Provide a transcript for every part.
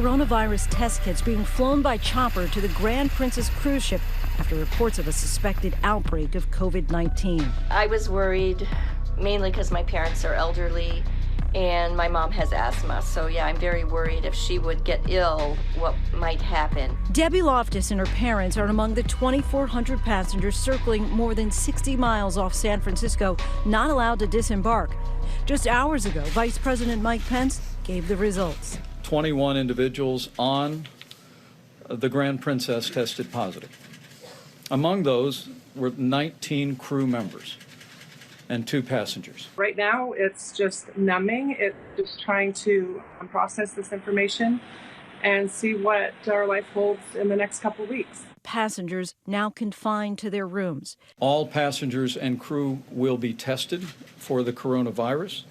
coronavirus test kits being flown by chopper to the Grand Princess cruise ship after reports of a suspected outbreak of COVID-19. I was worried mainly because my parents are elderly and my mom has asthma. So yeah, I'm very worried if she would get ill, what might happen. Debbie Loftus and her parents are among the 2,400 passengers circling more than 60 miles off San Francisco, not allowed to disembark. Just hours ago, Vice President Mike Pence gave the results. 21 individuals on the Grand Princess tested positive. Among those were 19 crew members and 2 passengers. Right now, it's just numbing. It's just trying to process this information and see what our life holds in the next couple of weeks. Passengers now confined to their rooms. All passengers and crew will be tested for the coronavirus.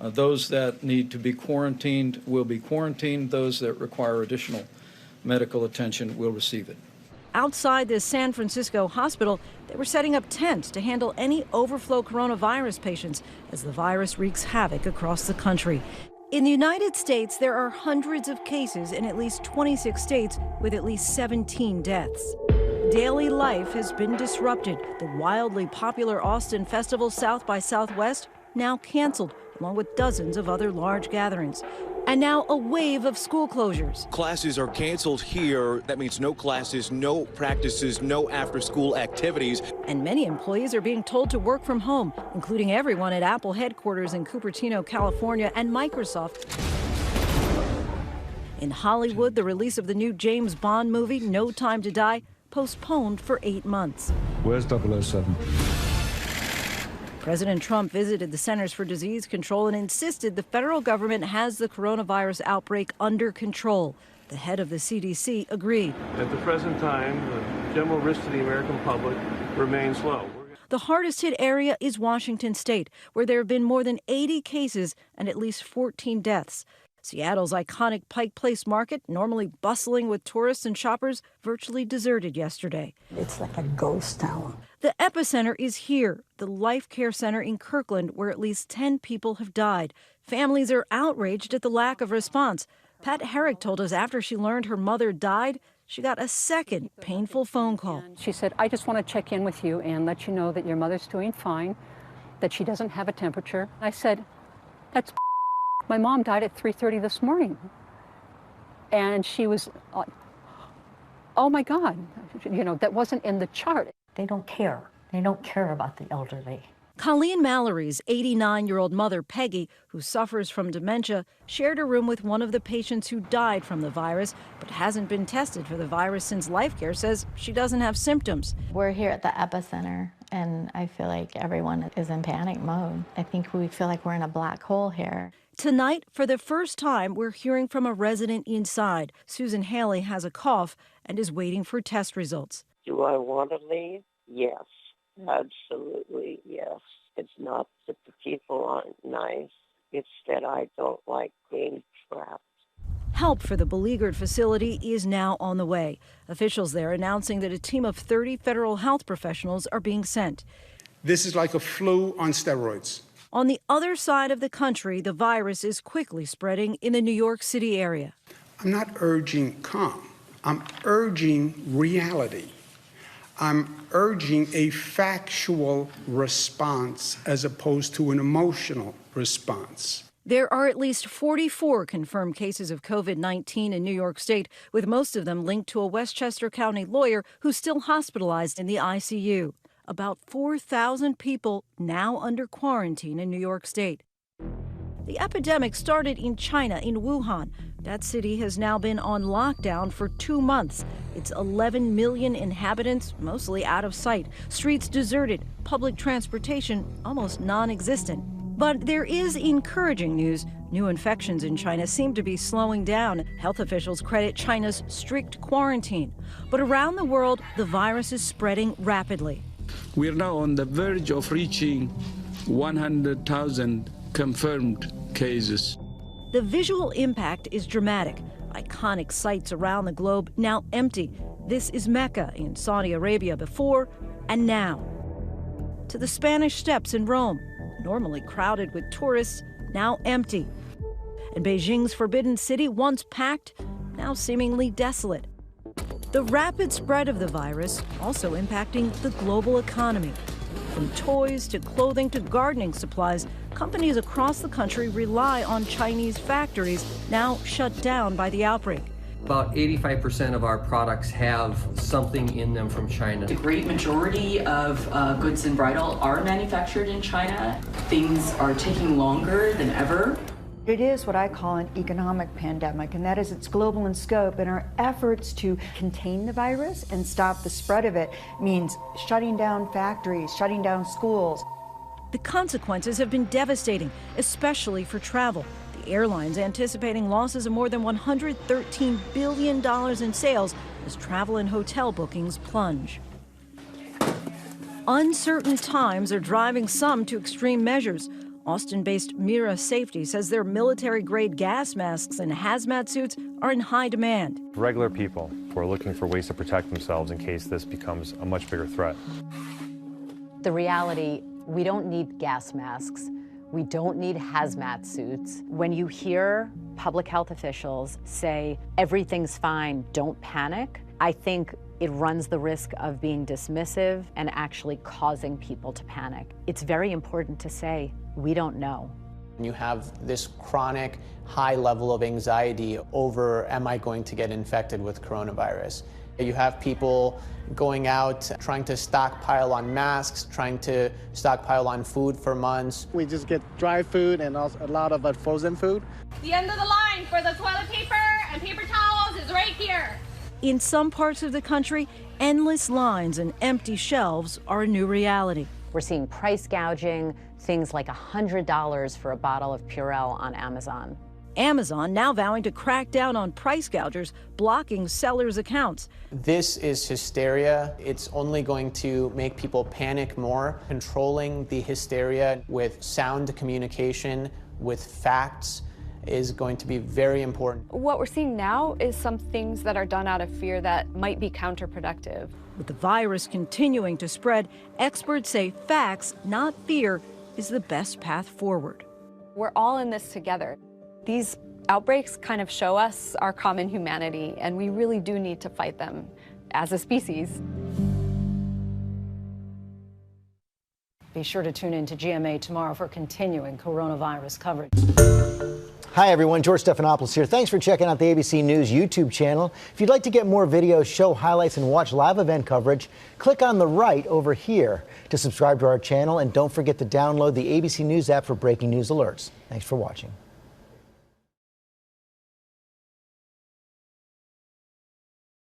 Those that need to be quarantined will be quarantined. Those that require additional medical attention will receive it. Outside the San Francisco hospital, they were setting up tents to handle any overflow coronavirus patients as the virus wreaks havoc across the country. In the United States, there are hundreds of cases in at least 26 states with at least 17 deaths. Daily life has been disrupted. The wildly popular Austin Festival South by Southwest now canceled, along with dozens of other large gatherings. And now a wave of school closures. Classes are canceled here. That means no classes, no practices, no after-school activities. And many employees are being told to work from home, including everyone at Apple headquarters in Cupertino, California, and Microsoft. In Hollywood, the release of the new James Bond movie, No Time to Die, postponed for 8 months. Where's 007? President Trump visited the Centers for Disease Control and insisted the federal government has the coronavirus outbreak under control. The head of the CDC agreed. At the present time, the general risk to the American public remains low. The hardest hit area is Washington State, where there have been more than 80 cases and at least 14 deaths. Seattle's iconic Pike Place Market, normally bustling with tourists and shoppers, virtually deserted yesterday. It's like a ghost town. The epicenter is here, the Life Care Center in Kirkland, where at least 10 people have died. Families are outraged at the lack of response. Pat Herrick told us after she learned her mother died, she got a second painful phone call. She said, I just want to check in with you and let you know that your mother's doing fine, that she doesn't have a temperature. I said, that's my mom died at 3:30 this morning. And she was like, oh my God, you know, that wasn't in the chart. They don't care. They don't care about the elderly. Colleen Mallory's 89-year-old mother, Peggy, who suffers from dementia, shared a room with one of the patients who died from the virus, but hasn't been tested for the virus since Life Care says she doesn't have symptoms. We're here at the epicenter, and I feel like everyone is in panic mode. I think we feel like we're in a black hole here. Tonight, for the first time, we're hearing from a resident inside. Susan Haley has a cough and is waiting for test results. Do I want to leave? Yes, absolutely yes. It's not that the people aren't nice. It's that I don't like being trapped. Help for the beleaguered facility is now on the way. Officials there announcing that a team of 30 federal health professionals are being sent. This is like a flu on steroids. On the other side of the country, the virus is quickly spreading in the New York City area. I'm not urging calm. I'm urging reality. I'm urging a factual response as opposed to an emotional response. There are at least 44 confirmed cases of COVID-19 in New York State, with most of them linked to a Westchester County lawyer who's still hospitalized in the ICU. About 4,000 people now under quarantine in New York State. The epidemic started in China, in Wuhan. That city has now been on lockdown for 2 months. Its 11 million inhabitants mostly out of sight. Streets deserted, public transportation almost non-existent. But there is encouraging news. New infections in China seem to be slowing down. Health officials credit China's strict quarantine. But around the world, the virus is spreading rapidly. We are now on the verge of reaching 100,000 confirmed cases. The visual impact is dramatic. Iconic sites around the globe now empty. This is Mecca in Saudi Arabia before and now. To the Spanish Steps in Rome, normally crowded with tourists, now empty. And Beijing's Forbidden City, once packed, now seemingly desolate. The rapid spread of the virus also impacting the global economy. From toys to clothing to gardening supplies, companies across the country rely on Chinese factories now shut down by the outbreak. About 85% of our products have something in them from China. The great majority of goods in bridal are manufactured in China. Things are taking longer than ever. It is what I call an economic pandemic, and that is it's global in scope, and our efforts to contain the virus and stop the spread of it means shutting down factories, shutting down schools. The consequences have been devastating, especially for travel. The airlines anticipating losses of more than $113 billion in sales as travel and hotel bookings plunge. Uncertain times are driving some to extreme measures. Austin-based Mira Safety says their military-grade gas masks and hazmat suits are in high demand. Regular people who are looking for ways to protect themselves in case this becomes a much bigger threat. The reality, we don't need gas masks. We don't need hazmat suits. When you hear public health officials say, everything's fine, don't panic, I think it runs the risk of being dismissive and actually causing people to panic. It's very important to say, we don't know. You have this chronic high level of anxiety over, am I going to get infected with coronavirus? You have people going out, trying to stockpile on masks, trying to stockpile on food for months. We just get dry food and also a lot of frozen food. The end of the line for the toilet paper and paper towels is right here. In some parts of the country, endless lines and empty shelves are a new reality. We're seeing price gouging, things like $100 for a bottle of Purell on Amazon. Amazon now vowing to crack down on price gougers, blocking sellers' accounts. This is hysteria. It's only going to make people panic more. Controlling the hysteria with sound communication, with facts, is going to be very important. What we're seeing now is some things that are done out of fear that might be counterproductive. With the virus continuing to spread, experts say facts, not fear, is the best path forward. We're all in this together. These outbreaks kind of show us our common humanity, and we really do need to fight them as a species. Be sure to tune in to GMA tomorrow for continuing coronavirus coverage. Hi, everyone. George Stephanopoulos here. Thanks for checking out the ABC News YouTube channel. If you'd like to get more videos, show highlights, and watch live event coverage, click on the right over here to subscribe to our channel. And don't forget to download the ABC News app for breaking news alerts. Thanks for watching.